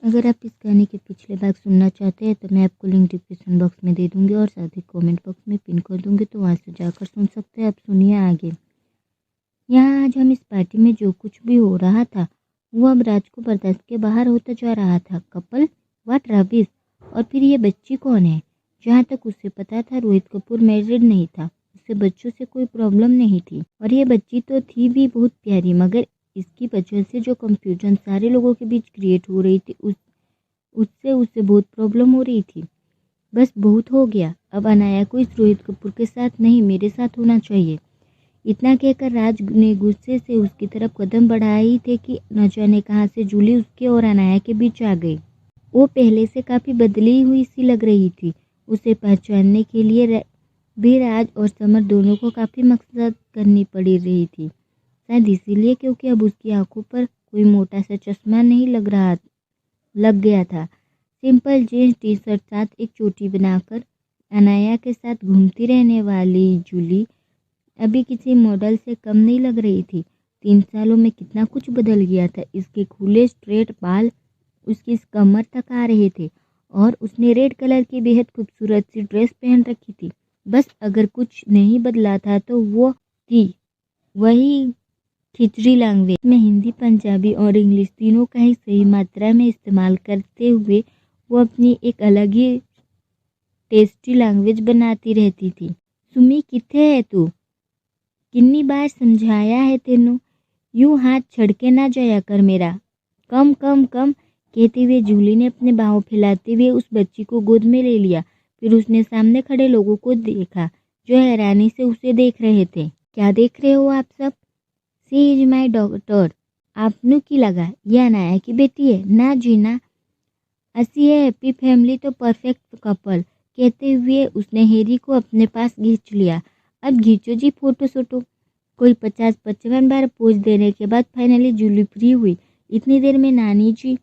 अगर आप इस गाने के पिछले भाग सुनना चाहते हैं तो मैं आपको लिंक डिस्क्रिप्शन बॉक्स में दे दूंगी और साथ ही कमेंट बॉक्स में पिन कर दूंगी, तो वहां से जाकर सुन सकते हैं। आप सुनिए आगे। यहाँ आज हम इस पार्टी में जो कुछ भी हो रहा था वो अब राज को बर्दाश्त के बाहर होता जा रहा था। Couple what rubbish. और फिर ये बच्ची कौन है? जहाँ तक उसे पता था रोहित कपूर मैरिड नहीं था, उसे बच्चों से कोई प्रॉब्लम नहीं थी। और ये बच्ची तो थी भी बहुत प्यारी, मगर इसकी वजह से जो कंफ्यूजन सारे लोगों के बीच क्रिएट हो रही थी उससे उसे बहुत प्रॉब्लम हो रही थी। बस बहुत हो गया, अब अनाया को इस रोहित कपूर के साथ नहीं मेरे साथ होना चाहिए। इतना कहकर राज ने गुस्से से उसकी तरफ कदम बढ़ाए ही थे कि न जाने कहाँ से जूली उसके और अनाया के बीच आ गई। वो पहले से काफ़ी बदली हुई सी लग रही थी। उसे पहचानने के लिए भी राज और समर दोनों को काफ़ी मशक्कत करनी पड़ी रही थी। शायद इसीलिए क्योंकि अब उसकी आंखों पर कोई मोटा सा चश्मा नहीं लग गया था। सिंपल जीन्स टी शर्ट साथ एक चोटी बनाकर अनाया के साथ घूमती रहने वाली जूली अभी किसी मॉडल से कम नहीं लग रही थी। 3 सालों में कितना कुछ बदल गया था। इसके खुले स्ट्रेट बाल उसकी कमर तक आ रहे थे और उसने रेड कलर की बेहद खूबसूरत सी ड्रेस पहन रखी थी। बस अगर कुछ नहीं बदला था तो वो थी वही खिचड़ी लैंग्वेज में हिंदी, पंजाबी और इंग्लिश तीनों का ही सही मात्रा में इस्तेमाल करते हुए वो अपनी एक अलग ही टेस्टी लैंग्वेज बनाती रहती थी। सुमी किथे है तू? कितनी बार समझाया है तेनू? यूं हाथ छड़के ना जाया कर मेरा। कम कम कम कहते हुए जूली ने अपने बाहों फैलाते हुए उस बच्ची को गोद में ले लिया। फिर उसने सामने खड़े लोगों को देखा जो हैरानी से उसे देख रहे थे। क्या देख रहे हो आप सब? सी इज माई डॉटर। आपनू की लगा ये अनाया की बेटी है? ना जी ना, असी है हैप्पी फैमिली तो परफेक्ट कपल। कहते हुए उसने हैरी को अपने पास खींच लिया। अब खींचो जी फोटो सोटो। कोई 50-55 बार पोज देने के बाद फाइनली जूली फ्री हुई। इतनी देर में नानी जी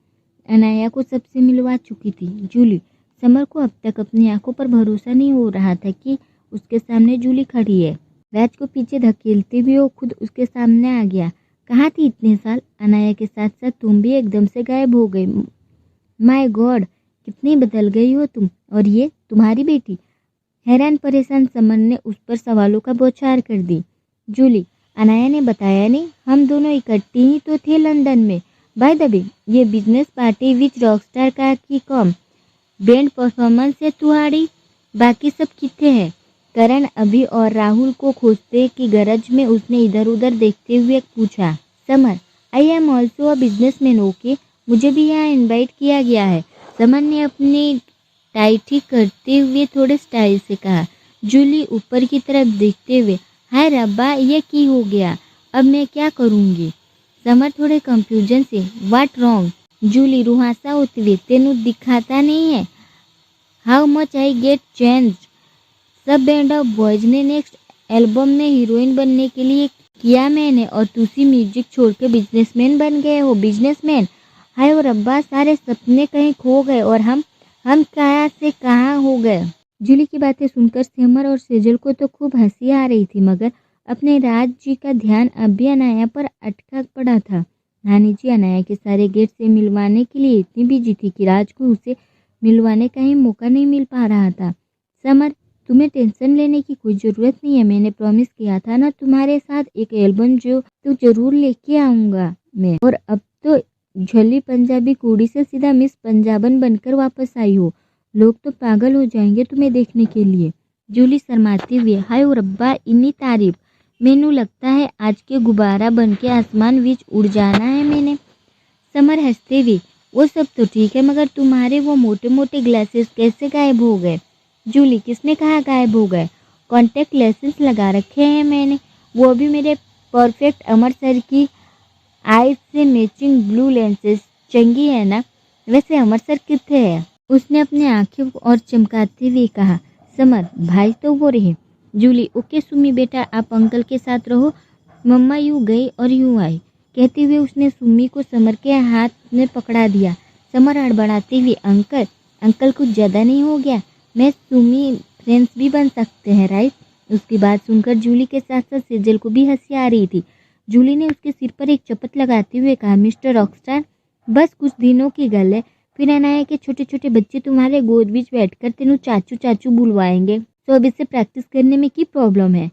अनाया को सबसे मिलवा चुकी थी। जूली, समर को अब तक अपनी आंखों पर भरोसा नहीं हो रहा था कि उसके सामने जूली खड़ी है। राज को पीछे धकेलते हुए वो खुद उसके सामने आ गया। कहाँ थी इतने साल? अनाया के साथ साथ तुम भी एकदम से गायब हो गई। माय गॉड, कितनी बदल गई हो तुम। और ये तुम्हारी बेटी? हैरान परेशान समर ने उस पर सवालों का बौछार कर दी। जूली, अनाया ने बताया नहीं, हम दोनों इकट्ठे ही तो थे लंदन में। बाय द वे, ये बिजनेस पार्टी विच रॉकस्टार का की कम बैंड परफॉर्मेंस है तुम्हारी? बाकी सब कितने हैं? करण, अभी और राहुल को खोजते की गरज में उसने इधर उधर देखते हुए पूछा। Summer, I am also a businessman, okay, मुझे भी यहाँ इनवाइट किया गया है। समर ने अपनी टाई ठीक करते हुए थोड़े स्टाइल से कहा। जूली ऊपर की तरफ देखते हुए, हाय रब्बा, ये की हो गया, अब मैं क्या करूँगी? समर थोड़े कंफ्यूजन से, व्हाट रॉन्ग? जूली रुहासा होते हुए, तेनू दिखाता नहीं है how much I get changed. सब बैंड ऑफ बॉयज ने नेक्स्ट एल्बम में हीरोइन बनने के लिए किया मैंने, और तुसी म्यूजिक छोड़ के बिजनेसमैन बन गए हो। बिजनेसमैन, हाय रब्बा, सारे सपने कहीं खो गए और हम कहाँ से कहाँ हो गए। जूली की बातें सुनकर समर और सेजल को तो खूब हंसी आ रही थी, मगर अपने राज जी का ध्यान अब भी अनाया पर अटका पड़ा था। नानी जी अनाया के सारे गेट से मिलवाने के लिए इतनी बिजी थी कि राज को उसे मिलवाने का ही मौका नहीं मिल पा रहा था। समर, तुम्हें टेंशन लेने की कोई ज़रूरत नहीं है। मैंने प्रॉमिस किया था ना तुम्हारे साथ एक एल्बम जो तो ज़रूर लेके आऊँगा मैं। और अब तो झली पंजाबी कुड़ी से सीधा मिस पंजाबन बनकर वापस आई हो। लोग तो पागल हो जाएंगे तुम्हें देखने के लिए। जूली शर्माती हुई, हाय रब्बा, इन्नी तारीफ। मैनू लगता है आज के गुब्बारा बन के आसमान बीच उड़ जाना है मैंने। समर हंसते हुए, वो सब तो ठीक है, मगर तुम्हारे वो मोटे मोटे ग्लासेस कैसे गायब हो गए? जूली, किसने कहा गायब हो गए? कॉन्टैक्ट लेंसेज लगा रखे हैं मैंने, वो भी मेरे परफेक्ट अमर सर की आईज से मैचिंग ब्लू लेंसेज। चंगी है ना? वैसे अमर सर कितने हैं? उसने अपनी आंखें और चमकाते हुए कहा। समर, भाई तो वो रहे। जूली, ओके सुमी बेटा, आप अंकल के साथ रहो, मम्मा यूँ गई और यूँ आई। कहते हुए उसने सुमी को समर के हाथ में पकड़ा दिया। समर हड़बड़ाते हुए, अंकल, अंकल कुछ ज़्यादा नहीं हो गया? मैं सुमी फ्रेंड्स भी बन सकते हैं राइट? उसकी बात सुनकर जूली के साथ साथ सेजल को भी हंसी आ रही थी। जूली ने उसके सिर पर एक चपत लगाते हुए कहा, मिस्टर रॉकस्टार, बस कुछ दिनों की गल है, फिर अनाया के छोटे छोटे बच्चे तुम्हारे गोद बीच बैठकर तेनू चाचू चाचू बुलवाएंगे। तो अब इससे प्रैक्टिस करने में की प्रॉब्लम है?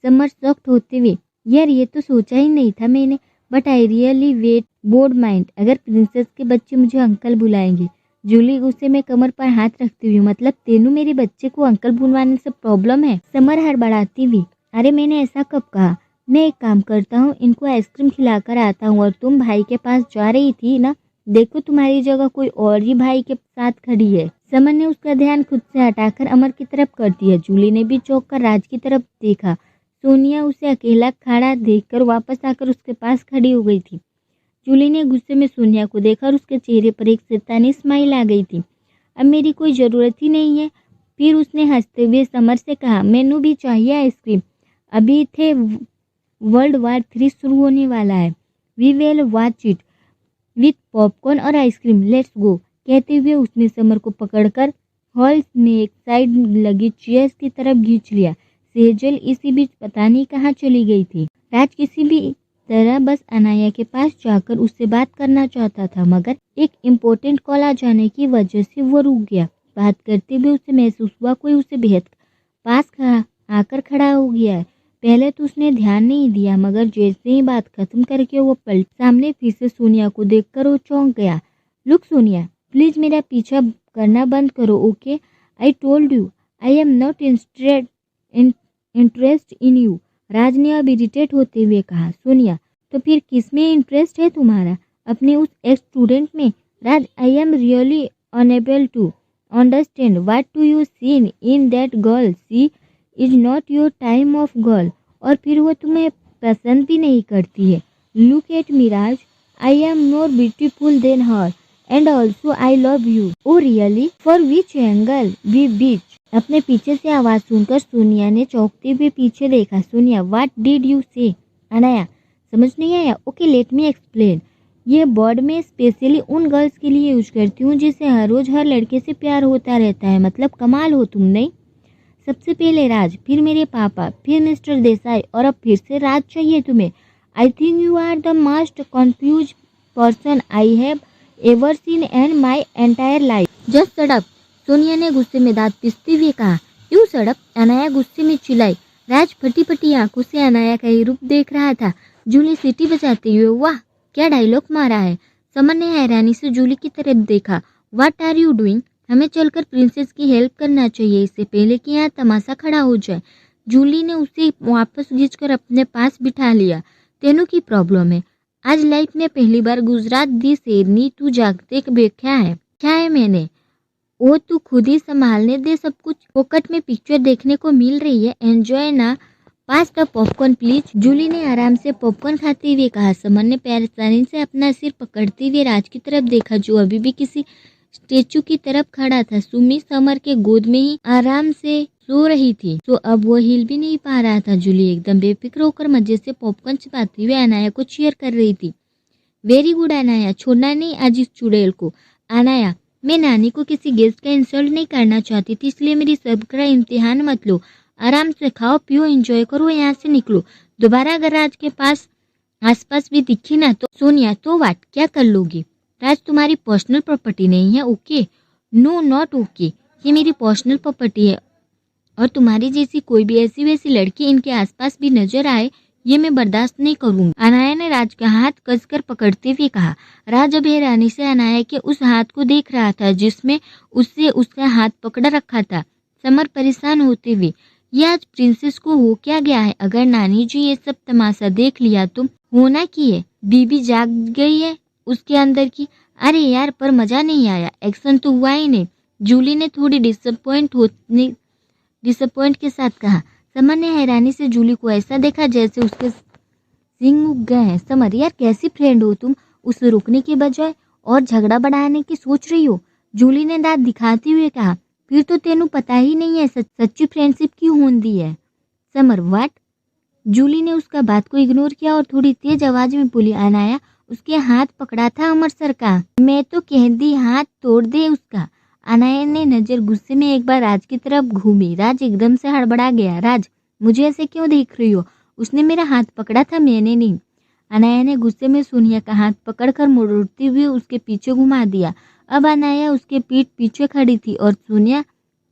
समर सख्त होते हुए, यार ये तो सोचा ही नहीं था मैंने, but I really wait board mind अगर प्रिंसेस के बच्चे मुझे अंकल बुलाएंगे। जूली गुस्से में कमर पर हाथ रखती हुई, मतलब तेनू मेरे बच्चे को अंकल बुलवाने से प्रॉब्लम है? समर हड़बड़ाती हुई, अरे मैंने ऐसा कब कहा? मैं एक काम करता हूँ, इनको आइसक्रीम खिलाकर आता हूँ और तुम भाई के पास जा रही थी ना, देखो तुम्हारी जगह कोई और ही भाई के साथ खड़ी है। समर ने उसका ध्यान खुद से हटाकर अमर की तरफ कर दिया। जूली ने भी चौंक कर राज की तरफ देखा। सोनिया उसे अकेला खड़ा देखकर वापस आकर उसके पास खड़ी हो गई थी। जूली ने गुस्से में सोनिया को देखा और उसके चेहरे पर एक शैतानी स्माइल आ गई थी। अब मेरी कोई ज़रूरत ही नहीं है। फिर उसने हंसते हुए समर से कहा, मैनू भी चाहिए आइसक्रीम, अभी थे वर्ल्ड वार 3 शुरू होने वाला है। We will watch it with popcorn और आइसक्रीम, लेट्स गो। कहते हुए उसने समर को पकड़कर हॉल में एक साइड लगी चेयर्स की तरफ खींच लिया। सेजल इसी बीच पता नहीं कहाँ चली गई थी। राज किसी भी तरह बस अनाया के पास जाकर उससे बात करना चाहता था, मगर एक इम्पोर्टेंट कॉल आ जाने की वजह से वो रुक गया। बात करते हुए उसे महसूस हुआ कोई उसे बेहद पास आकर खड़ा हो गया है। पहले तो उसने ध्यान नहीं दिया, मगर जैसे ही बात खत्म करके वो पलट सामने फिर से सोनिया को देखकर वो चौंक गया। लुक सोनिया, प्लीज मेरा पीछा करना बंद करो, okay? I told you I am not interest in you. Raj ने अब इरिटेट होते हुए कहा। सोनिया, तो फिर किस में इंटरेस्ट है तुम्हारा? अपने उस एक्स स्टूडेंट में? Raj, I am really unable to understand what do you seen in that girl, she is not your time of girl. और फिर वो तुम्हें पसंद भी नहीं करती है। Look at me Raj, I am more beautiful than her and also I love you. Oh really? For which angle? We beach. अपने पीछे से आवाज सुनकर सोनिया ने चौंकते हुए पीछे देखा। सोनिया, व्हाट डिड यू से? अनाया, समझ नहीं आया? Okay, let me explain. ये वर्ड में स्पेशली उन गर्ल्स के लिए यूज करती हूँ जिसे हर रोज हर लड़के से प्यार होता रहता है। मतलब कमाल हो तुम, नहीं? सबसे पहले राज, फिर मेरे पापा, फिर मिस्टर देसाई और अब फिर से राज चाहिए तुम्हें। I think you are the most confuse person I have ever seen in my entire life. Just shut up, Sonia ने गुस्से में दांत पिसते हुए कहा। यू शट अप, अनाया गुस्से में चिल्लाई। राज फटी फटी आंखों से अनाया का ही रूप देख रहा था। जूली सीटी बजाते हुए, वाह क्या डायलॉग मारा है। समर ने हैरानी से जूली की तरफ देखा। What are you doing? हमें चलकर प्रिंसेस की हेल्प करना चाहिए इससे पहले कि यहाँ तमाशा खड़ा हो जाए। जूली ने उसे वापस खींचकर अपने पास बिठा लिया। तेनू की प्रॉब्लम है? आज लाइफ में पहली बार गुजरात दी शेरनी तू जागते देखा है। क्या है मैंने? ओ तू खुद ही संभालने दे सब कुछ। फोकट में पिक्चर देखने को मिल रही है, एंजॉय ना। पास द पॉपकॉर्न प्लीज। जूली ने आराम से पॉपकॉर्न खाते हुए कहा। समर ने परेशानी से अपना सिर पकड़ते हुए राज की तरफ देखा, जो अभी भी किसी स्टेचू की तरफ खड़ा था। सुमी समर के गोद में ही आराम से सो रही थी, तो अब वो हिल भी नहीं पा रहा था। जूली एकदम बेफिक्र होकर मजे से पॉपकॉर्न चबाते हुए अनाया को चीयर कर रही थी। वेरी गुड अनाया, छोड़ना नहीं आज इस चुड़ैल को। अनाया, मैं नानी को किसी गेस्ट का इंसल्ट नहीं करना चाहती थी, इसलिए मेरी सब्र का इम्तिहान मत लो। आराम से खाओ पियो, एंजॉय करो, यहाँ से निकलो। दोबारा अगर राज के पास आसपास भी दिखी ना तो सोनिया, तो वाट क्या कर लोगी? राज तुम्हारी पर्सनल प्रॉपर्टी नहीं है, ओके? नो नॉट ओके, ये मेरी पर्सनल प्रॉपर्टी है और तुम्हारी जैसी कोई भी ऐसी वैसी लड़की इनके आसपास भी नजर आए, ये मैं बर्दाश्त नहीं करूंगी। अनाया ने राज का हाथ कसकर पकड़ते हुए कहा। राज अब हैरानी से अनाया के उस हाथ को देख रहा था जिसमें उससे उसका हाथ पकड़ा रखा था। समर परेशान होते हुए, ये आज प्रिंसेस को हो क्या गया है? अगर नानी जी ये सब तमाशा देख लिया तो? होना की है, बीबी जाग गई है उसके अंदर की। अरे यार, पर मजा नहीं आया, एक्शन तो हुआ ही नहीं। जूली ने थोड़ी डिसअपॉइंट के साथ कहा। समर ने हैरानी से जूली को ऐसा देखा जैसे उसके सिंग उग गए हैं। समर, यार कैसी फ्रेंड हो तुम? उसे रुकने के बजाय और झगड़ा बढ़ाने की सोच रही हो। जूली ने दांत दिखाते हुए कहा। फिर तो तेनू पता ही नहीं है सच्ची फ्रेंडशिप क्यों होती है। Summer, what? जूली ने उसका बात को इग्नोर किया और थोड़ी तेज आवाज में बोली। अनाया, उसके हाथ पकड़ा था अमर सर का। मैं तो कहती हाथ तोड़ दे उसका। अनाया ने नजर गुस्से में एक बार राज की तरफ घूमी। राज एकदम से हड़बड़ा गया। राज, मुझे ऐसे क्यों देख रही हो? उसने मेरा हाथ पकड़ा था, मैंने नहीं। अनाया ने गुस्से में सोनिया का हाथ पकड़कर मोड़ते हुए उसके पीछे घुमा दिया। अब अनाया उसके पीठ पीछे खड़ी थी और सोनिया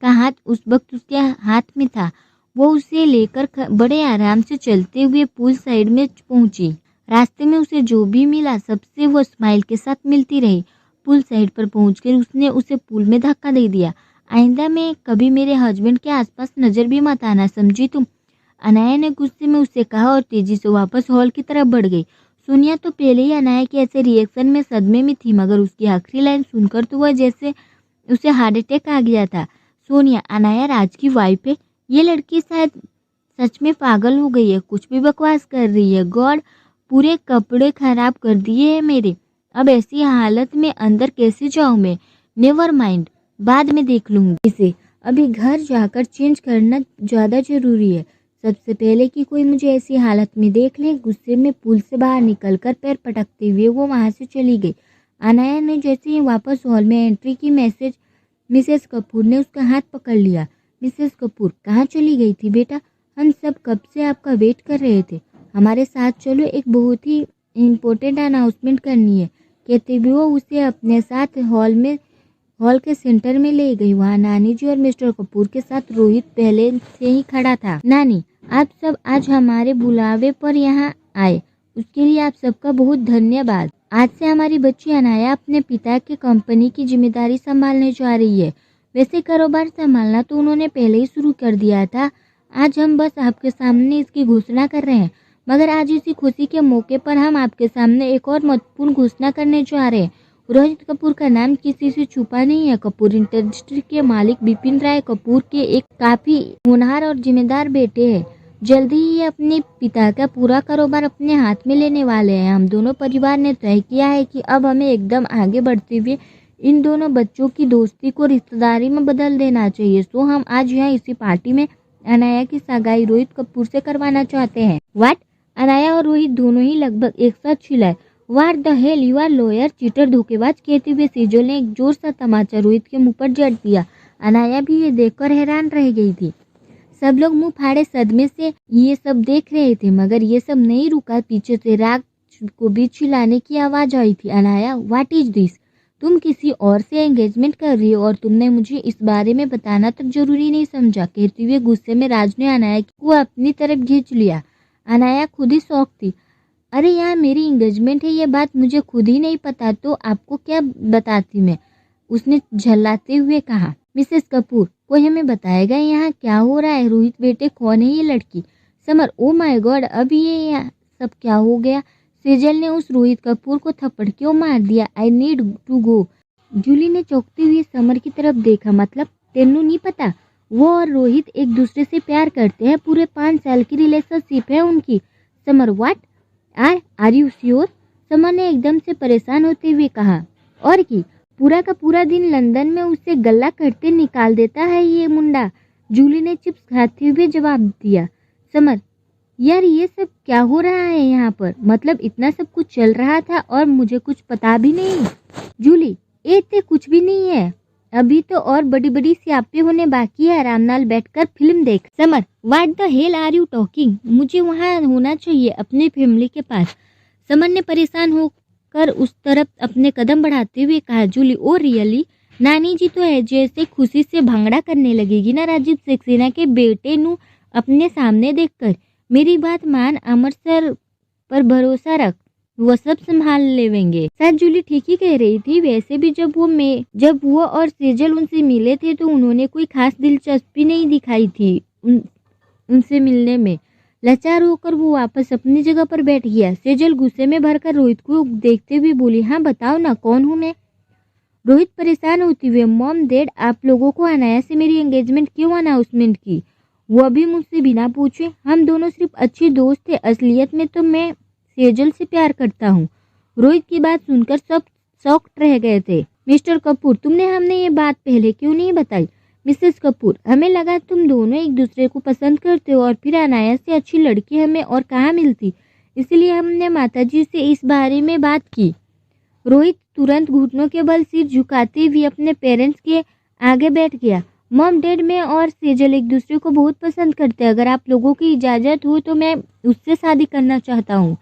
का हाथ उस वक्त उसके हाथ में था। वो उसे लेकर बड़े आराम से चलते हुए पूल साइड में पहुंची। रास्ते में उसे जो भी मिला सबसे वो स्माइल के साथ मिलती रही। पूल साइड पर पहुंचकर उसने उसे पूल में धक्का दे दिया। आइंदा में कभी मेरे हस्बैंड के आसपास नजर भी मत आना, समझी तुम? अनाया ने गुस्से में उससे कहा और तेजी से वापस हॉल की तरफ बढ़ गई। सोनिया तो पहले ही अनाया के ऐसे रिएक्शन में सदमे में थी, मगर उसकी आखिरी लाइन सुनकर तो वह जैसे उसे हार्ट अटैक आ गया था। सोनिया, अनाया राज की वाइफ है। ये लड़की शायद सच में पागल हो गई है, कुछ भी बकवास कर रही है। गॉड, पूरे कपड़े खराब कर दिए हैं मेरे। अब ऐसी हालत में अंदर कैसे जाऊं मैं? नेवर माइंड, बाद में देख लूंगी इसे। अभी घर जाकर चेंज करना ज़्यादा ज़रूरी है। सबसे पहले कि कोई मुझे ऐसी हालत में देख ले। गुस्से में पूल से बाहर निकलकर पैर पटकते हुए वो वहाँ से चली गई। अनाया ने जैसे ही वापस हॉल में एंट्री की मिसेस कपूर ने उसका हाथ पकड़ लिया। मिसेस कपूर, कहाँ चली गई थी बेटा? हम सब कब से आपका वेट कर रहे थे। हमारे साथ चलो, एक बहुत ही इम्पोर्टेंट अनाउंसमेंट करनी है। कहते हुए वो उसे अपने साथ हॉल के सेंटर में ले गई। वहाँ नानी जी और मिस्टर कपूर के साथ रोहित पहले से ही खड़ा था। नानी, आप सब आज हमारे बुलावे पर यहाँ आए, उसके लिए आप सबका बहुत धन्यवाद। आज से हमारी बच्ची अनाया अपने पिता के कंपनी की जिम्मेदारी संभालने जा रही है। वैसे कारोबार संभालना तो उन्होंने पहले ही शुरू कर दिया था। आज हम बस आपके सामने इसकी घोषणा कर रहे हैं। मगर आज इसी खुशी के मौके पर हम आपके सामने एक और महत्वपूर्ण घोषणा करने जा रहे हैं। रोहित कपूर का नाम किसी से छुपा नहीं है। कपूर इंडस्ट्री के मालिक बिपिन राय कपूर के एक काफी होनहार और जिम्मेदार बेटे हैं। जल्दी ही ये अपने पिता का पूरा कारोबार अपने हाथ में लेने वाले हैं। हम दोनों परिवार ने तय किया है कि अब हमें एकदम आगे बढ़ते हुए इन दोनों बच्चों की दोस्ती को रिश्तेदारी में बदल देना चाहिए। सो हम आज यहाँ इसी पार्टी में अनाया की सगाई रोहित कपूर से करवाना चाहते हैं। व्हाट? अनाया और रोहित दोनों ही लगभग एक साथ चिल्लाए। What the hell, you are liar, cheater, धोखेबाज, कहते हुए सेजल ने एक जोर सा तमाचा रोहित के मुंह पर जड़ दिया। अनाया भी ये देखकर हैरान रह गई थी। सब लोग मुंह फाड़े सदमे से ये सब देख रहे थे, मगर ये सब नहीं रुका। पीछे से राग को भी चिल्लाने की आवाज आई थी। Anaya, what is this? तुम किसी और से एंगेजमेंट कर रही हो और तुमने मुझे इस बारे में बताना तक जरूरी नहीं समझा, कहते हुए गुस्से में राज ने अनाया को अपनी तरफ खींच लिया। अनाया खुद ही शौक थी। अरे यार, मेरी एंगेजमेंट है, ये बात मुझे खुद ही नहीं पता तो आपको क्या बताती मैं, उसने झल्लाते हुए कहा। मिसेस कपूर, कोई हमें बताएगा यहाँ क्या हो रहा है? रोहित बेटे, कौन है ये लड़की? समर, ओ माय गॉड, अब ये सब क्या हो गया? सेजल ने उस रोहित कपूर को थप्पड़ क्यों मार दिया? I need to go. Julie ने चौंकते हुए समर की तरफ देखा। मतलब तेनू नहीं पता? वो और रोहित एक दूसरे से प्यार करते हैं। पूरे 5 साल की रिलेशनशिप है उनकी। Samar, what? Are you sure? Samar ने एकदम से परेशान होते हुए कहा। और की पूरा का पूरा दिन लंदन में उससे गल्ला करते निकाल देता है ये मुंडा। जूली ने चिप्स खाते हुए जवाब दिया। समर, यार ये सब क्या हो रहा है यहाँ पर? मतलब इतना सब कुछ चल रहा था और मुझे कुछ पता भी नहीं। जूली, इतने कुछ भी नहीं है, अभी तो और बड़ी बड़ी स्यापे होने बाकी है। आराम नाल बैठकर फिल्म देख। Samar, what the hell are you talking? मुझे वहाँ होना चाहिए अपनी फैमिली के पास। समर ने परेशान होकर उस तरफ अपने कदम बढ़ाते हुए कहा। Julie, oh really? नानी जी तो है जैसे खुशी से भांगड़ा करने लगेगी ना राजीव सक्सेना के बेटे नू अपने सामने देखकर। मेरी बात मान, अमर सर पर भरोसा रख, वो सब संभाल लेंगे। शायद जूली ठीक ही कह रही थी। वैसे भी जब वो और सेजल उनसे मिले थे तो उन्होंने कोई खास दिलचस्पी नहीं दिखाई थी उनसे मिलने में। लाचार होकर वो वापस अपनी जगह पर बैठ गया। सेजल गुस्से में भरकर रोहित को देखते हुए बोली, हाँ बताओ ना, कौन हूँ मैं? रोहित परेशान होते हुए, मॉम डैड, आप लोगों को अनाया से मेरी एंगेजमेंट क्यों अनाउंसमेंट की? वो भी मुझसे बिना पूछे। हम दोनों सिर्फ अच्छे दोस्त थे, असलियत में तो मैं सेजल से प्यार करता हूँ। रोहित की बात सुनकर सब शॉक्ड रह गए थे। मिस्टर कपूर, तुमने हमने ये बात पहले क्यों नहीं बताई? मिसेस कपूर, हमें लगा तुम दोनों एक दूसरे को पसंद करते हो और फिर अनाया से अच्छी लड़की हमें और कहाँ मिलती, इसलिए हमने माताजी से इस बारे में बात की। रोहित तुरंत घुटनों के बल सिर झुकाते हुए अपने पेरेंट्स के आगे बैठ गया। मॉम डैड, मैं और सेजल एक दूसरे को बहुत पसंद करते हैं। अगर आप लोगों की इजाज़त हो तो मैं उससे शादी करना चाहता हूँ।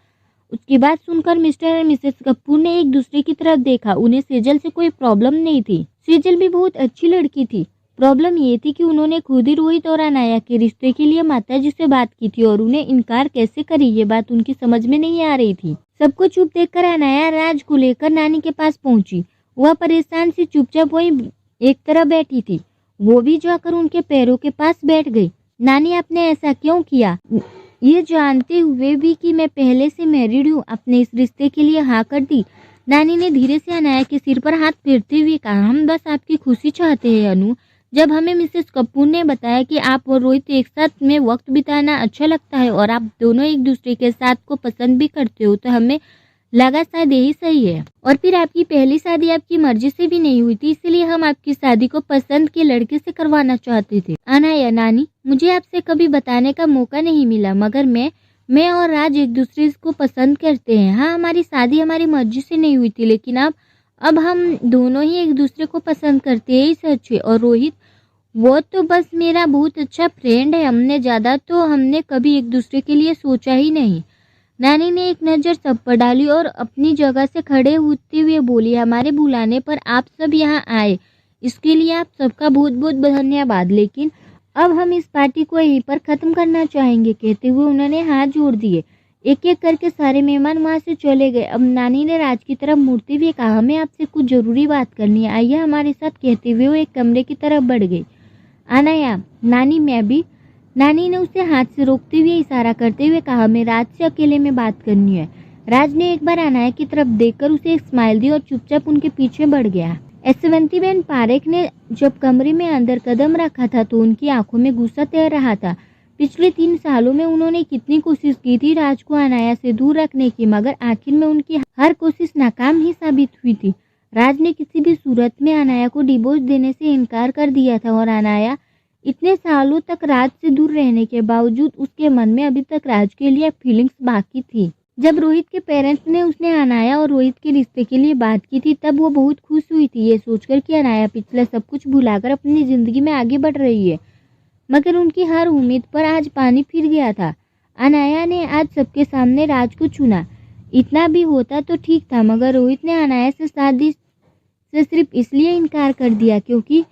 उसकी बात सुनकर मिस्टर और मिसेस कपूर ने एक दूसरे की तरफ देखा। उन्हें सेजल से कोई प्रॉब्लम नहीं थी। सेजल भी बहुत अच्छी लड़की थी। प्रॉब्लम ये थी कि उन्होंने खुद ही रोहित और अनाया के रिश्ते के लिए माताजी से बात की थी और उन्हें इनकार कैसे करी ये बात उनकी समझ में नहीं आ रही थी। सबको चुप देखकर अनाया राज को लेकर नानी के पास पहुंची। वह परेशान सी चुपचाप वहीं एक तरह बैठी थी। वो भी जाकर उनके पैरों के पास बैठ गई। नानी, आपने ऐसा क्यों किया? ये जानते हुए भी कि मैं पहले से मैरिड हूँ, अपने इस रिश्ते के लिए हाँ कर दी। नानी ने धीरे से अनाया के सिर पर हाथ फेरते हुए कहा, हम बस आपकी खुशी चाहते हैं अनु। जब हमें मिसेस कपूर ने बताया कि आप और रोहित एक साथ में वक्त बिताना अच्छा लगता है और आप दोनों एक दूसरे के साथ को पसंद भी करते हो, तो हमें लगा शायद यही सही है। और फिर आपकी पहली शादी आपकी मर्जी से भी नहीं हुई थी, इसलिए हम आपकी शादी को पसंद के लड़के से करवाना चाहते थे। अनाया, नानी, मुझे आपसे कभी बताने का मौका नहीं मिला, मगर मैं और राज एक दूसरे को पसंद करते हैं। हाँ, हमारी शादी हमारी मर्जी से नहीं हुई थी, लेकिन अब हम दोनों ही एक दूसरे को पसंद करते हैं, सच है। और रोहित, वो तो बस मेरा बहुत अच्छा फ्रेंड है। हमने कभी एक दूसरे के लिए सोचा ही नहीं। नानी ने एक नज़र सब पर डाली और अपनी जगह से खड़े होते हुए बोली, हमारे बुलाने पर आप सब यहाँ आए, इसके लिए आप सबका बहुत बहुत धन्यवाद। लेकिन अब हम इस पार्टी को यहीं पर ख़त्म करना चाहेंगे। कहते हुए उन्होंने हाथ जोड़ दिए। एक एक करके सारे मेहमान वहाँ से चले गए। अब नानी ने राज की तरफ मुड़ते हुए कहा, हमें आपसे कुछ ज़रूरी बात करनी है, आइए हमारे साथ। कहते हुए वो एक कमरे की तरफ बढ़ गई। अनाया, नानी, मैं भी। नानी ने उसे हाथ से रोकते हुए इशारा करते हुए कहा, मैं राज से अकेले में बात करनी है। राज ने एक बार अनाया की तरफ देखकर उसे एक स्माइल दी और चुपचाप उनके पीछे बढ़ गया। यशवंतीबेन पारेख ने जब कमरे में अंदर कदम रखा था तो उनकी आंखों में गुस्सा तैर रहा था। पिछले 3 सालों में उन्होंने कितनी कोशिश की थी राज को अनाया से दूर रखने की, मगर आखिर में उनकी हर कोशिश नाकाम ही साबित हुई थी। राज ने किसी भी सूरत में अनाया को डिवोर्स देने से इनकार कर दिया था और अनाया इतने सालों तक राज से दूर रहने के बावजूद उसके मन में अभी तक राज के लिए फीलिंग्स बाकी थी। जब रोहित के पेरेंट्स ने उसने अनाया और रोहित के रिश्ते के लिए बात की थी, तब वो बहुत खुश हुई थी, ये सोचकर कि अनाया पिछला सब कुछ भुलाकर अपनी जिंदगी में आगे बढ़ रही है। मगर उनकी हर उम्मीद पर आज पानी फिर गया था। अनाया ने आज सबके सामने राज को चुना। इतना भी होता तो ठीक था, मगर रोहित ने अनाया से शादी से सिर्फ इसलिए इनकार कर दिया क्योंकि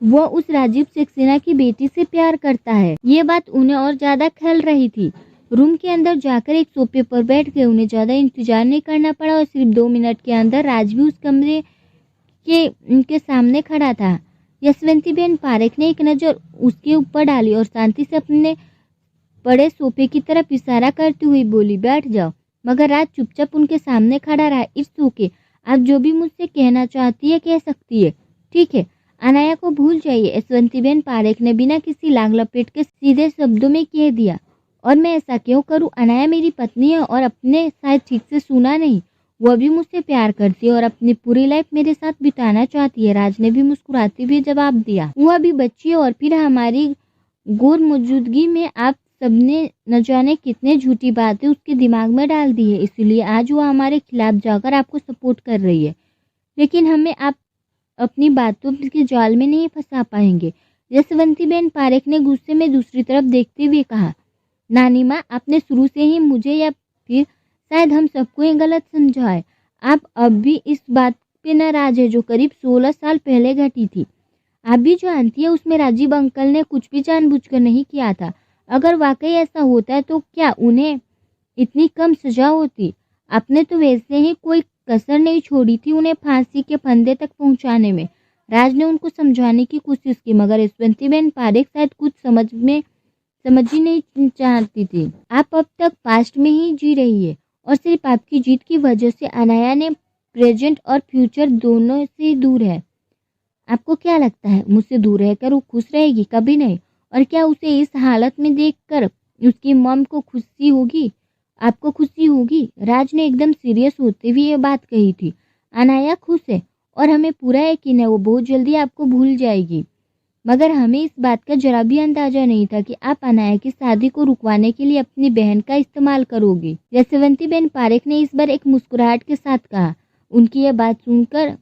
वो उस राजीव सक्सेना की बेटी से प्यार करता है। ये बात उन्हें और ज्यादा खल रही थी। रूम के अंदर जाकर एक सोफे पर बैठ गए। उन्हें ज्यादा इंतजार नहीं करना पड़ा और सिर्फ 2 मिनट के अंदर राज भी उस कमरे के उनके सामने खड़ा था। यशवंतीबेन पारेख ने एक नज़र उसके ऊपर डाली और शांति से अपने बड़े सोफे की तरफ इशारा करती हुई बोली, बैठ जाओ। मगर राज चुपचाप उनके सामने खड़ा रहा। इट्स ओके, आप जो भी मुझसे कहना चाहती है कह सकती है, ठीक है। अनाया को भूल जाइए, यशवंतीबेन पारेख ने बिना किसी लांग लपेट के सीधे शब्दों में कह दिया। और मैं ऐसा क्यों करूं? अनाया मेरी पत्नी है और अपने शायद ठीक से सुना नहीं, वह भी मुझसे प्यार करती है और अपनी पूरी लाइफ मेरे साथ बिताना चाहती है। राज ने भी मुस्कुराते हुए जवाब दिया। वह भी बच्ची है और फिर हमारी गौर मौजूदगी में आप सबने न जाने कितने झूठी बातें उसके दिमाग में डाल दी है, इसलिए आज वह हमारे खिलाफ जाकर आपको सपोर्ट कर रही है। लेकिन हमें आप अपनी बातों के जाल में नहीं फंसा पाएंगे। यशवंतीबेन पारेख ने गुस्से में दूसरी तरफ देखते हुए कहा, नानी माँ, आपने शुरू से ही मुझे या फिर शायद हम सबको ही गलत समझा है। आप अब भी इस बात पे नाराज है जो करीब 16 साल पहले घटी थी। आप भी जानती है उसमें राजीव अंकल ने कुछ भी जानबूझकर नहीं किया था। अगर वाकई ऐसा होता है तो क्या उन्हें इतनी कम सजा होती? आपने तो वैसे ही कोई कसर नहीं छोड़ी थी उन्हें फांसी के फंदे तक पहुंचाने में। राज ने उनको समझाने की कोशिश की, मगर यशवंतीबेन पारेख शायद कुछ समझ ही नहीं चाहती थी। आप अब तक पास्ट में ही जी रही है और सिर्फ आपकी जीत की वजह से अनाया ने प्रेजेंट और फ्यूचर दोनों से दूर है। आपको क्या लगता है मुझसे दूर रहकर वो खुश रहेगी? कभी नहीं। और क्या उसे इस हालत में देखकर उसकी मॉम को खुशी होगी? आपको खुशी होगी? राज ने एकदम सीरियस होते हुए ये बात कही थी। अनाया खुश है और हमें पूरा यकीन है वो बहुत जल्दी आपको भूल जाएगी, मगर हमें इस बात का जरा भी अंदाजा नहीं था कि आप अनाया की शादी को रुकवाने के लिए अपनी बहन का इस्तेमाल करोगी। यशवंतीबेन पारेख ने इस बार एक मुस्कुराहट के साथ कहा। उनकी यह बात सुनकर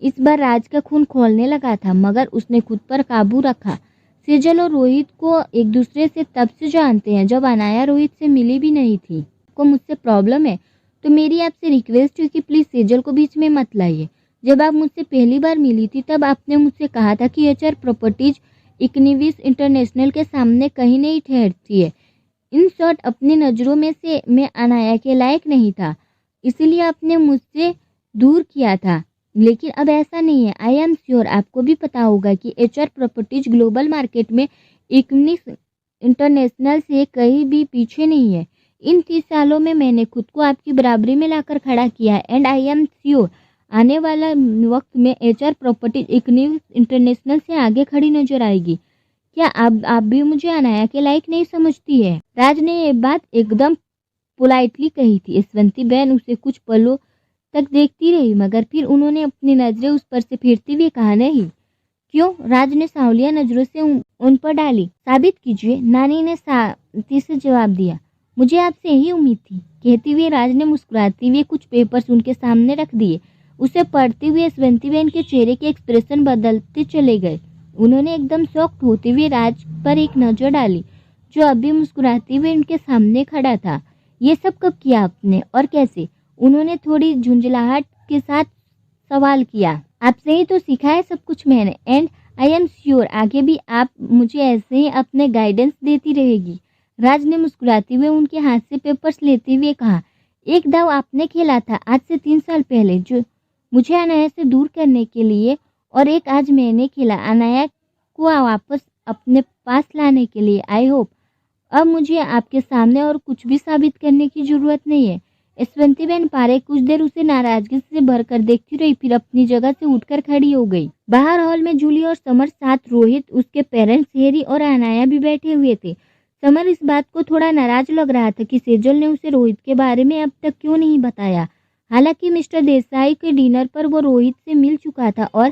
इस बार राज का खून खौलने लगा था, मगर उसने खुद पर काबू रखा। सेजल और रोहित को एक दूसरे से तब से जानते हैं जब अनाया रोहित से मिली भी नहीं थी। को मुझसे प्रॉब्लम है तो मेरी आपसे रिक्वेस्ट है कि प्लीज़ सेजल को बीच में मत लाइए। जब आप मुझसे पहली बार मिली थी तब आपने मुझसे कहा था कि एचआर प्रॉपर्टीज इक्निविस इंटरनेशनल के सामने कहीं नहीं ठहरती है। इन शॉर्ट, अपनी नज़रों में से मैं अनाया के लायक नहीं था, इसीलिए आपने मुझसे दूर किया था। लेकिन अब ऐसा नहीं है। आई एम श्योर आपको भी पता होगा कि एचआर प्रॉपर्टीज ग्लोबल मार्केट में इक्निस इंटरनेशनल से कहीं भी पीछे नहीं है। इन 30 सालों में मैंने खुद को आपकी बराबरी में लाकर खड़ा किया है एंड आई एम श्योर आने वाला वक्त में एचआर प्रॉपर्टीज इक्निस इंटरनेशनल से आगे खड़ी नजर आएगी। क्या आप भी मुझे अनाया के लायक नहीं समझती है? राज ने ये बात एकदम पोलाइटली कही थी। यशवंती बहन उसे कुछ पलों तक देखती रही, मगर फिर उन्होंने अपनी नजरें उस पर से फेरते हुए कहा, नहीं। क्यों? राज ने सांवलिया नजरों से उन पर डाली। साबित कीजिए, नानी ने शांति से जवाब दिया। मुझे आपसे यही उम्मीद थी, कहते हुए राज ने मुस्कुराते हुए कुछ पेपर्स उनके सामने रख दिए। उसे पढ़ते हुए यशवंती बहन के चेहरे के एक्सप्रेशन बदलते चले गए। उन्होंने एकदम शॉक्ड होते हुए राज पर एक नजर डाली, जो अभी मुस्कुराते हुए उनके सामने खड़ा था। ये सब कब किया आपने और कैसे? उन्होंने थोड़ी झुंझलाहट के साथ सवाल किया। आपसे ही तो सीखा है सब कुछ मैंने, एंड आई एम श्योर आगे भी आप मुझे ऐसे ही अपने गाइडेंस देती रहेगी। राज ने मुस्कुराते हुए उनके हाथ से पेपर्स लेते हुए कहा, एक दाव आपने खेला था आज से 3 साल पहले, जो मुझे अनाया से दूर करने के लिए, और एक आज मैंने खेला अनाया को वापस अपने पास लाने के लिए। आई होप अब मुझे आपके सामने और कुछ भी साबित करने की जरूरत नहीं है। यशवंती बहन पारे कुछ देर उसे नाराजगी से भरकर देखती रही, फिर अपनी जगह से उठकर खड़ी हो गई। बाहर हॉल में जूली और समर, साथ रोहित, उसके पेरेंट्स हैरी और अनाया भी बैठे हुए थे। समर इस बात को थोड़ा नाराज लग रहा था कि सेजल ने उसे रोहित के बारे में अब तक क्यों नहीं बताया। हालांकि मिस्टर देसाई के डिनर पर वो रोहित से मिल चुका था और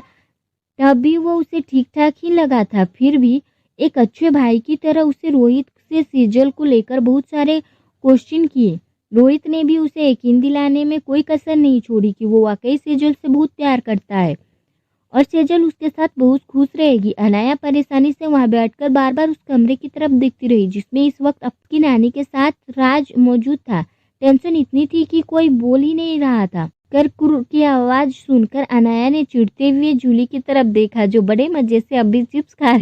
तब भी वो उसे ठीक ठाक ही लगा था। फिर भी एक अच्छे भाई की तरह उसे रोहित से सेजल को लेकर बहुत सारे क्वेश्चन किए। रोहित ने भी उसे यकीन दिलाने में कोई कसर नहीं छोड़ी कि वो वाकई सेजल से बहुत प्यार करता है और सेजल उसके साथ बहुत खुश रहेगी। अनाया परेशानी से वहां बैठकर बार बार उस कमरे की तरफ देखती रही जिसमें इस वक्त अपनी नानी के साथ राज मौजूद था। टेंशन इतनी थी कि कोई बोल ही नहीं रहा था। कर की आवाज सुनकर अनाया ने चिढ़ते हुए जूली की तरफ देखा, जो बड़े मजे से अभी चिप्स खा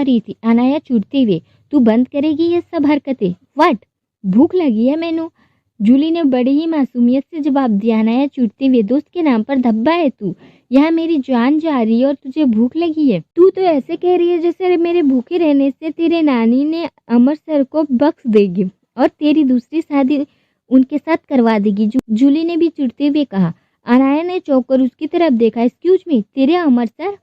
रही थी। अनाया चिढ़ते हुए, तू बंद करेगी ये सब हरकतें? व्हाट? भूख लगी है मैनू, जूली ने बड़ी ही मासूमियत से जवाब दिया। अनाया चिढ़ते हुए, दोस्त के नाम पर धब्बा है तू? यहाँ मेरी जान जा रही है और तुझे भूख लगी है? तू तो ऐसे कह रही है जैसे मेरे भूखे रहने से तेरे नानी ने अमर सर को बख्श देगी और तेरी दूसरी शादी उनके साथ करवा देगी। जूली ने भी चिढ़ते हुए कहा। अनाया ने चौंककर उसकी तरफ देखा। एक्सक्यूज मी, तेरे अमर सर?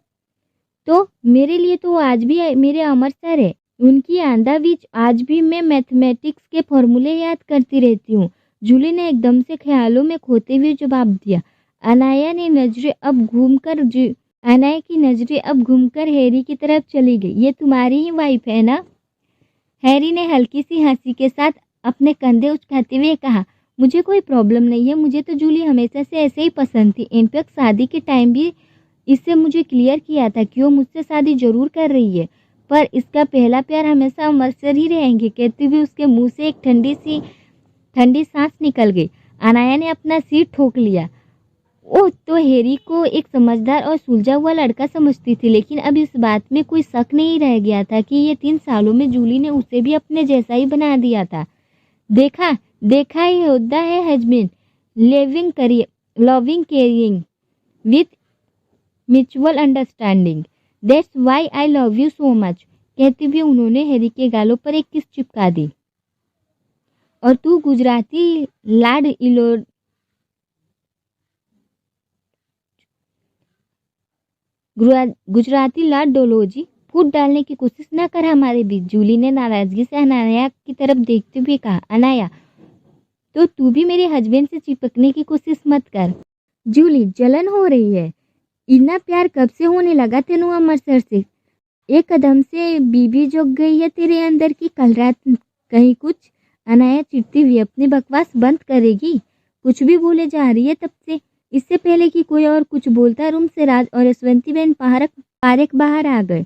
तो मेरे लिए तो आज भी मेरे अमर सर है। उनकी आंधा बीच आज भी मैं मैथमेटिक्स के फॉर्मूले याद करती रहती हूँ। जूली ने एकदम से ख्यालों में खोते हुए जवाब दिया। अनाया की नजरें अब घूमकर हैरी की तरफ चली गई। ये तुम्हारी ही वाइफ है ना? हैरी ने हल्की सी हंसी के साथ अपने कंधे उचकाते हुए कहा, मुझे कोई प्रॉब्लम नहीं है। मुझे तो जूली हमेशा से ऐसे ही पसंद थी। इनफैक्ट शादी के टाइम भी इससे मुझे क्लियर किया था कि वो मुझसे शादी जरूर कर रही है, पर इसका पहला प्यार हमेशा अमरसर ही रहेंगे। कहते हुए उसके मुंह से एक ठंडी सांस निकल गई। अनाया ने अपना सिर ठोक लिया। ओह, तो हैरी को एक समझदार और सुलझा हुआ लड़का समझती थी, लेकिन अब इस बात में कोई शक नहीं रह गया था कि ये 3 सालों में जूली ने उसे भी अपने जैसा ही बना दिया था। देखा ही होता है husband, loving caring with mutual understanding, that's why I love you so much. कहते हुए उन्होंने हैरी के गालों पर एक किस चिपका दी। और तू गुजराती लाड डोलोजी फूट डालने की कोशिश न कर हमारे बीच। जूली ने नाराजगी से अनाया की तरफ देखते हुए कहा। अनाया, तो तू भी मेरे हस्बैंड से चिपकने की कोशिश मत कर। जूली, जलन हो रही है। इतना प्यार कब से होने लगा तेनू अमरसर से? एक कदम से बीबी जग गई है तेरे अंदर की कल रात कहीं कुछ? अनाया चिढ़ती हुई, अपनी बकवास बंद करेगी? कुछ भी बोले जा रही है तब से। इससे पहले कि कोई और कुछ बोलता रूम से राज और यशवंती बहन पारेख बाहर आ गए।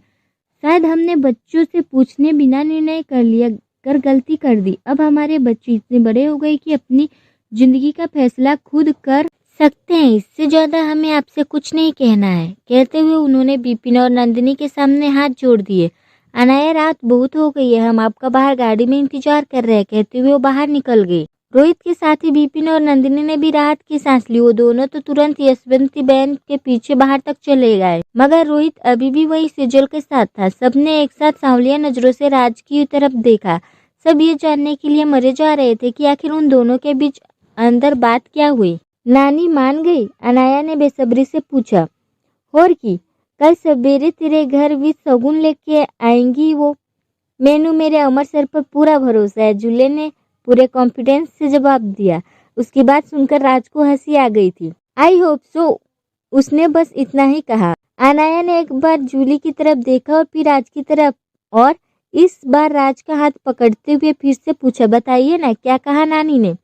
शायद हमने बच्चों से पूछने बिना निर्णय कर लिया कर गलती कर दी। अब हमारे बच्चे इतने बड़े हो गए कि अपनी जिंदगी का फैसला खुद कर सकते हैं। इससे ज्यादा हमें आपसे कुछ नहीं कहना है। कहते हुए उन्होंने विपिन और नंदिनी के सामने हाथ जोड़ दिए। अनाया, रात बहुत हो गई है, हम आपका बाहर गाड़ी में इंतजार कर रहे हैं। कहते हुए वो बाहर निकल गई। रोहित के साथ ही विपिन और नंदिनी ने भी राहत की सांस ली। वो दोनों तो तुरंत यशवंती बहन के पीछे बाहर तक चले गए, मगर रोहित अभी भी वही सेजल के साथ था। सबने एक साथ सांवलिया नजरों से राज की तरफ देखा। सब ये जानने के लिए मरे जा रहे थे कि आखिर उन दोनों के बीच अंदर बात क्या हुई। नानी मान गई? अनाया ने बेसब्री से पूछा। और की कल सवेरे तेरे घर भी सगुन लेके आएंगी वो। मेनू, मेरे अमर सर पर पूरा भरोसा है, जुल्ले ने पूरे कॉन्फिडेंस से जवाब दिया। उसकी बात सुनकर राज को हंसी आ गई थी। आई होप सो, उसने बस इतना ही कहा। अनाया ने एक बार जूली की तरफ देखा और फिर राज की तरफ, और इस बार राज का हाथ पकड़ते हुए फिर से पूछा, बताइए ना, क्या कहा नानी ने?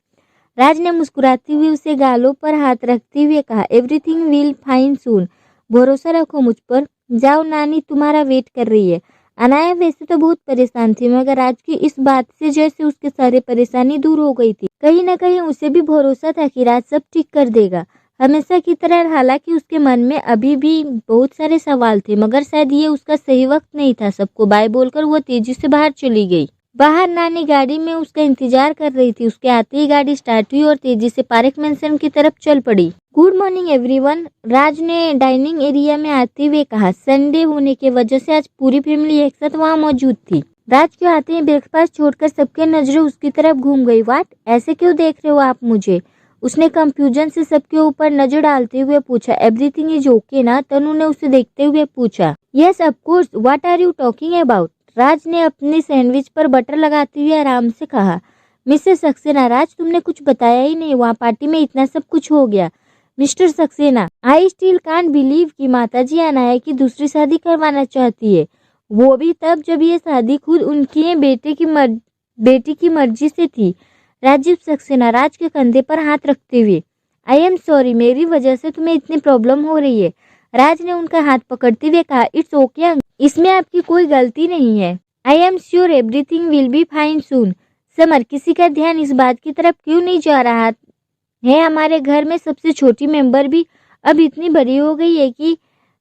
राज ने मुस्कुराते हुए उसे गालों पर हाथ रखते हुए कहा, एवरीथिंग विल फाइन सून, भरोसा रखो मुझ पर। जाओ, नानी तुम्हारा वेट कर रही है। अनाया वैसे तो बहुत परेशान थी, मगर आज की इस बात से जैसे उसके सारे परेशानी दूर हो गई थी। कहीं न कहीं उसे भी भरोसा था कि राज सब ठीक कर देगा, हमेशा की तरह। हालांकि उसके मन में अभी भी बहुत सारे सवाल थे, मगर शायद ये उसका सही वक्त नहीं था। सबको बाय बोलकर वो तेजी से बाहर चली गई। बाहर नानी गाड़ी में उसका इंतजार कर रही थी। उसके आते ही गाड़ी स्टार्ट हुई और तेजी से पार्क मेंशन की तरफ चल पड़ी। गुड मॉर्निंग एवरीवन, राज ने डाइनिंग एरिया में आते हुए कहा। संडे होने की वजह से आज पूरी फैमिली एक साथ वहाँ मौजूद थी। राज के आते ही ब्रेकफास्ट छोड़कर सबके नजरें उसकी तरफ घूम गई। वाट, ऐसे क्यों देख रहे हो आप मुझे? उसने कंफ्यूजन से सबके ऊपर नजर डालते हुए पूछा। एवरीथिंग इज ओके ना? तनु ने उसे देखते हुए पूछा। Yes of course, what are you talking about? Raj ने अपनी सैंडविच पर बटर लगाते हुए आराम से कहा। मिसेस सक्सेना, राज तुमने कुछ बताया ही नहीं, वहाँ पार्टी में इतना सब कुछ हो गया। Mister Saxena, I still can't believe कि माताजी अनाया की दूसरी शादी करवाना चाहती है, वो भी तब जब ये शादी खुद उनकी बेटी की मर्जी से थी। राजीव सक्सेना, राज के कंधे पर हाथ रखते हुए, आई एम सॉरी, मेरी वजह से तुम्हें इतनी प्रॉब्लम हो रही है। राज ने उनका हाथ पकड़ते हुए कहा, इट्स ओके, इसमें आपकी कोई गलती नहीं है। I am sure everything will be fine soon. Summer, किसी का ध्यान इस बात की तरफ क्यों नहीं जा रहा है? हमारे घर में सबसे छोटी मेंबर भी अब इतनी बड़ी हो गई है कि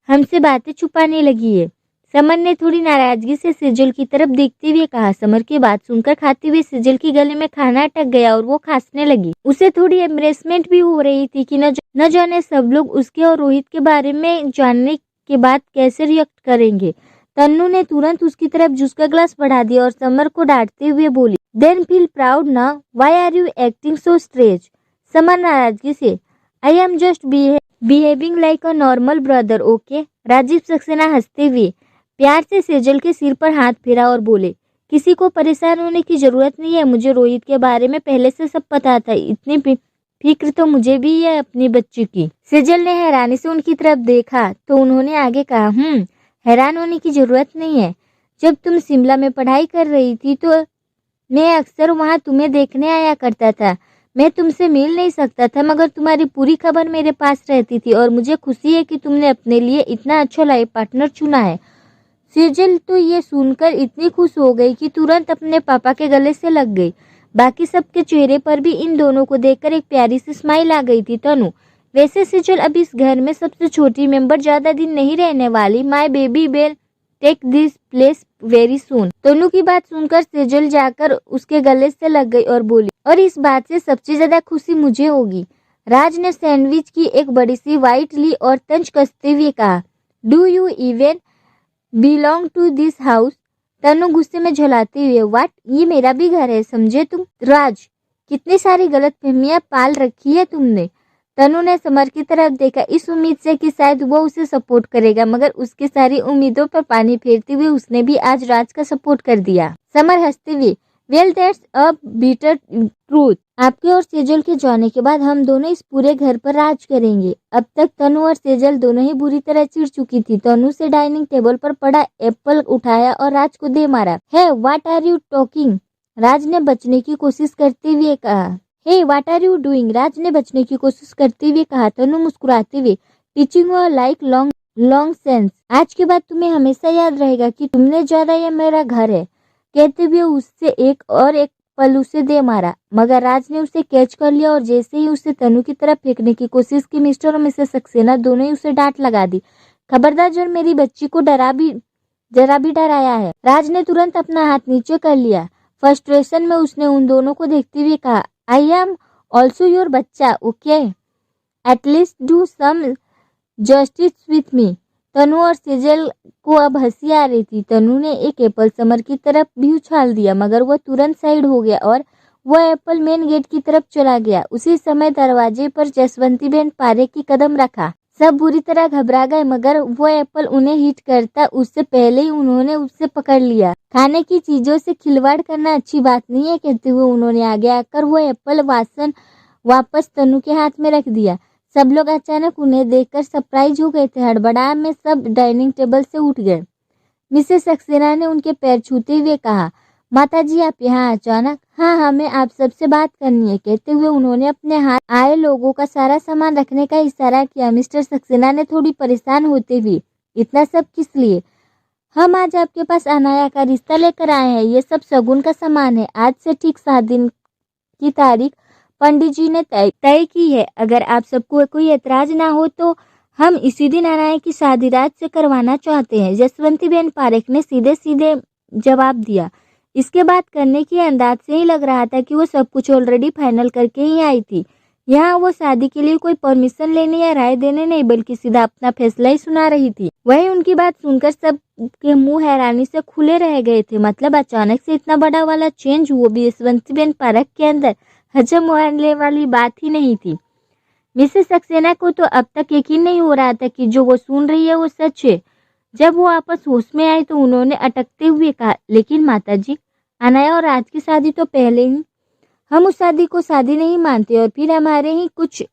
हमसे बातें छुपाने लगी है। समर ने थोड़ी नाराजगी से सेजल की तरफ देखते हुए कहा। समर की बात सुनकर खाते हुए सेजल की गले में खाना अटक गया और वो खांसने लगी। उसे थोड़ी एम्बरेसमेंट भी हो रही थी कि न जाने सब लोग उसके और रोहित के बारे में जानने के बाद कैसे रिएक्ट करेंगे। तन्नू ने तुरंत उसकी तरफ जूस का ग्लास बढ़ा दिया और समर को डांटते हुए बोली, देन फील प्राउड ना, why are you acting so strange? Samar नाराजगी से, I am just behaving like a normal brother, okay? Rajeev Saxena हंसते हुए प्यार से सेजल के सिर पर हाथ फेरा और बोले, किसी को परेशान होने की जरूरत नहीं है, मुझे रोहित के बारे में पहले से सब पता था, इतनी फिक्र तो मुझे भी है अपनी बच्ची की। सेजल ने हैरानी से उनकी तरफ देखा तो उन्होंने आगे कहा, हैरान होने की जरूरत नहीं है। जब तुम शिमला में पढ़ाई कर रही थी तो मैं अक्सर वहाँ तुम्हें देखने आया करता था। मैं तुमसे मिल नहीं सकता था, मगर तुम्हारी पूरी खबर मेरे पास रहती थी और मुझे खुशी है कि तुमने अपने लिए इतना अच्छा लाइफ पार्टनर चुना है। सेजल तो ये सुनकर इतनी खुश हो गई कि तुरंत अपने पापा के गले से लग गई। बाकी सबके चेहरे पर भी इन दोनों को देखकर एक प्यारी सी स्माइल आ गई थी। तनु, वैसे सेजल अब इस घर में सबसे छोटी मेंबर ज्यादा दिन नहीं रहने वाली। My baby will take this place very soon. Tanu की बात सुनकर सेजल जाकर उसके गले से लग गई और बोली, और इस बात से सबसे ज्यादा खुशी मुझे होगी। राज ने सैंडविच की एक बड़ी सी वाइट ली और तंज कसते हुए कहा, do you even belong to this house? Tanu गुस्से में झुलाते हुए, व्हाट, ये मेरा भी घर है, समझे तुम? राज, कितनी सारी गलतफहमियां पाल रखी है तुमने। तनु ने समर की तरफ देखा, इस उम्मीद से कि शायद वो उसे सपोर्ट करेगा, मगर उसकी सारी उम्मीदों पर पानी फेरते हुए उसने भी आज राज का सपोर्ट कर दिया। समर हंसते हुए, well that's a bitter truth. आपके और सेजल के जाने के बाद हम दोनों इस पूरे घर पर राज करेंगे। अब तक तनु और सेजल दोनों ही बुरी तरह चिढ़ चुकी थी। तनु से डाइनिंग टेबल पर पड़ा एप्पल उठाया और राज को दे मारा। Hey what are you talking? Raj ने बचने की कोशिश करते हुए कहा। Hey what are you doing? Raj ने बचने की कोशिश करते हुए कहा। तनु मुस्कुराते हुए, टीचिंग लाइक लॉन्ग सेंस। आज के बाद तुम्हें हमेशा याद रहेगा कि तुमने ज्यादा, यह मेरा घर है। कहते हुए उससे एक पल उसे दे मारा, मगर राज ने उसे कैच कर लिया और जैसे ही उसे तनु की तरफ फेंकने की कोशिश की, मिस्टर और मिसेस सक्सेना दोनों ही उसे डांट लगा दी। खबरदार, जो मेरी बच्ची को जरा भी डराया है। राज ने तुरंत अपना हाथ नीचे कर लिया। फ्रस्ट्रेशन में उसने उन दोनों को देखते हुए कहा, आई एम ऑल्सो योर बच्चा, okay, at least do some justice with me. Tanu और सेजल को अब हंसी आ रही थी। तनु ने एक एप्पल समर की तरफ भी उछाल दिया, मगर वह तुरंत साइड हो गया और वह एप्पल मेन गेट की तरफ चला गया। उसी समय दरवाजे पर जसवंती बहन पारेख की कदम रखा। सब बुरी तरह घबरा गए, मगर वो एप्पल उन्हें हिट करता उससे पहले ही उन्होंने उसे पकड़ लिया। खाने की चीजों से खिलवाड़ करना अच्छी बात नहीं है, कहते हुए उन्होंने आगे आकर वो एप्पल वापस तनु के हाथ में रख दिया। सब लोग अचानक उन्हें देखकर सरप्राइज हो गए थे। हड़बड़ाहट में सब डाइनिंग टेबल से उठ गए। मिसेस सक्सेना ने उनके पैर छूते हुए कहा, माताजी आप यहाँ अचानक? हाँ, हमें आप सबसे बात करनी है, कहते हुए उन्होंने अपने हाथ आए लोगों का सारा सामान रखने का इशारा किया। मिस्टर सक्सेना ने थोड़ी परेशान होते हुए, इतना सब किस लिए? हम आज आपके पास अनाया का रिश्ता लेकर आए हैं। ये सब शगुन का सामान है। आज से ठीक 7 दिन की तारीख पंडित जी ने तय की है। अगर आप सबको कोई एतराज ना हो तो हम इसी दिन अनाया की शादी रात से करवाना चाहते हैं, जसवंती बहन पारेख ने सीधे सीधे जवाब दिया। इसके बात करने के अंदाज से ही लग रहा था कि वो सब कुछ ऑलरेडी फाइनल करके ही आई थी। यहाँ वो शादी के लिए कोई परमिशन लेने या राय देने नहीं, बल्कि सीधा अपना फैसला ही सुना रही थी। वही उनकी बात सुनकर सब के मुंह हैरानी से खुले रह गए थे। मतलब अचानक से इतना बड़ा वाला चेंज, वो भी जसवंती बहन पारेख के अंदर, हजम होने वाली बात ही नहीं थी। मिसेस सक्सेना को तो अब तक यकीन नहीं हो रहा था कि जो वो सुन रही है वो सच है। जब वो वापस होश में आई तो उन्होंने अटकते हुए कहा, लेकिन माताजी, अनाया और राज की शादी तो पहले ही, हम उस शादी को शादी नहीं मानते, और फिर हमारे ही कुछ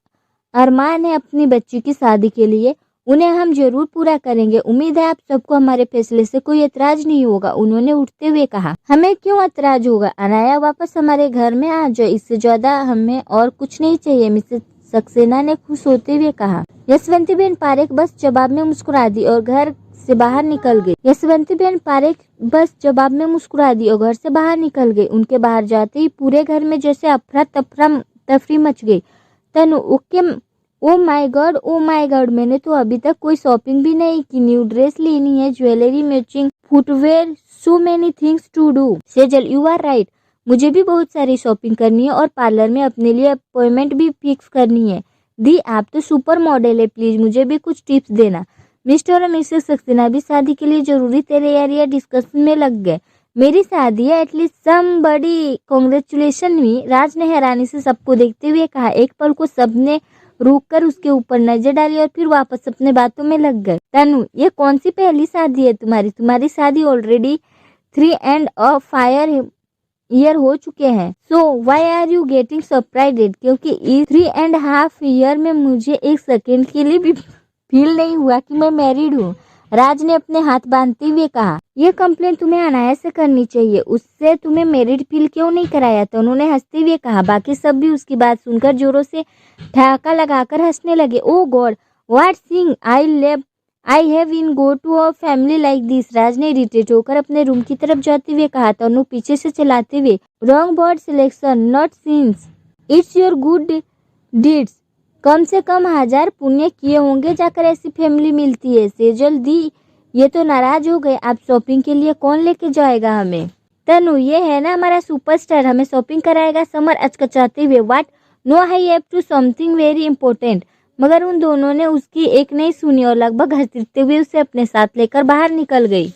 अरमान है अपनी बच्ची की शादी के लिए, उन्हें हम जरूर पूरा करेंगे। उम्मीद है आप सबको हमारे फैसले से कोई एतराज नहीं होगा, उन्होंने उठते हुए कहा। हमें क्यों एतराज होगा? अनाया वापस हमारे घर में आ जाए, इससे ज्यादा हमें और कुछ नहीं चाहिए, मिसेस सक्सेना ने खुश होते हुए कहा। जसवंती बहन पारेख बस जवाब में मुस्कुरा दी और घर से बाहर निकल गई। जसवंती बहन पारेख बस जवाब में मुस्कुरा दी और घर से बाहर निकल गई। उनके बाहर जाते ही पूरे घर में जैसे अफरा तफरी मच गई। तनु, ओके, ओ माय गॉड, मैंने तो अभी तक कोई शॉपिंग भी नहीं की। न्यू ड्रेस लेनी है, jewellery, matching footwear, so many things to do. Sejal, you are right, मुझे भी बहुत सारी शॉपिंग करनी है और पार्लर में अपने लिए अपॉइंटमेंट भी फिक्स करनी है। दी, आप तो सुपर मॉडल है, प्लीज मुझे भी कुछ टिप्स देना। मिस्टर और मिसेस सक्सेना भी शादी के लिए जरूरी तैयारियां डिस्कशन में लग गए। मेरी शादी है, एटलीस्ट समबडी कांग्रेचुलेशन मी, राज ने हैरानी से सबको देखते हुए कहा। एक पल को सबने रुक कर उसके ऊपर नजर डाली और फिर वापस अपने बातों में लग गए। तनु, ये कौन सी पहली शादी है तुम्हारी शादी ऑलरेडी 3.5 ईयर हो चुके हैं। So why are you getting surprised? क्योंकि इस 3.5 ईयर में मुझे एक सेकेंड के लिए भी फील नहीं हुआ कि मैं मैरिड हूँ, राज ने अपने हाथ बांधते हुए कहा। यह कंप्लेंट तुम्हें अनाया से करनी चाहिए, उससे तुम्हें मैरिड फील क्यों नहीं कराया? तो उन्होंने हंसते हुए कहा। बाकी सब भी उसकी बात सुनकर जोरों से ठहाका लगाकर हंसने लगे। Oh God, what thing I have in go to a family like this, Raj ने इरिटेट होकर अपने रूम की तरफ जाते हुए कहा। तनु पीछे से चलाते हुए, wrong word selection, not since, it's your good deeds, कम से कम 1000 पुण्य किए होंगे जाकर ऐसी फैमिली मिलती है। सेजल दी, ये तो नाराज हो गए, आप शॉपिंग के लिए कौन लेके जाएगा हमें? तनु, ये है ना हमारा सुपरस्टार, हमें शॉपिंग कराएगा। समर अचकचाते हुए, what, no I have to something very important, मगर उन दोनों ने उसकी एक नहीं सुनी और लगभग घसीटते हुए उसे अपने साथ लेकर बाहर निकल गई।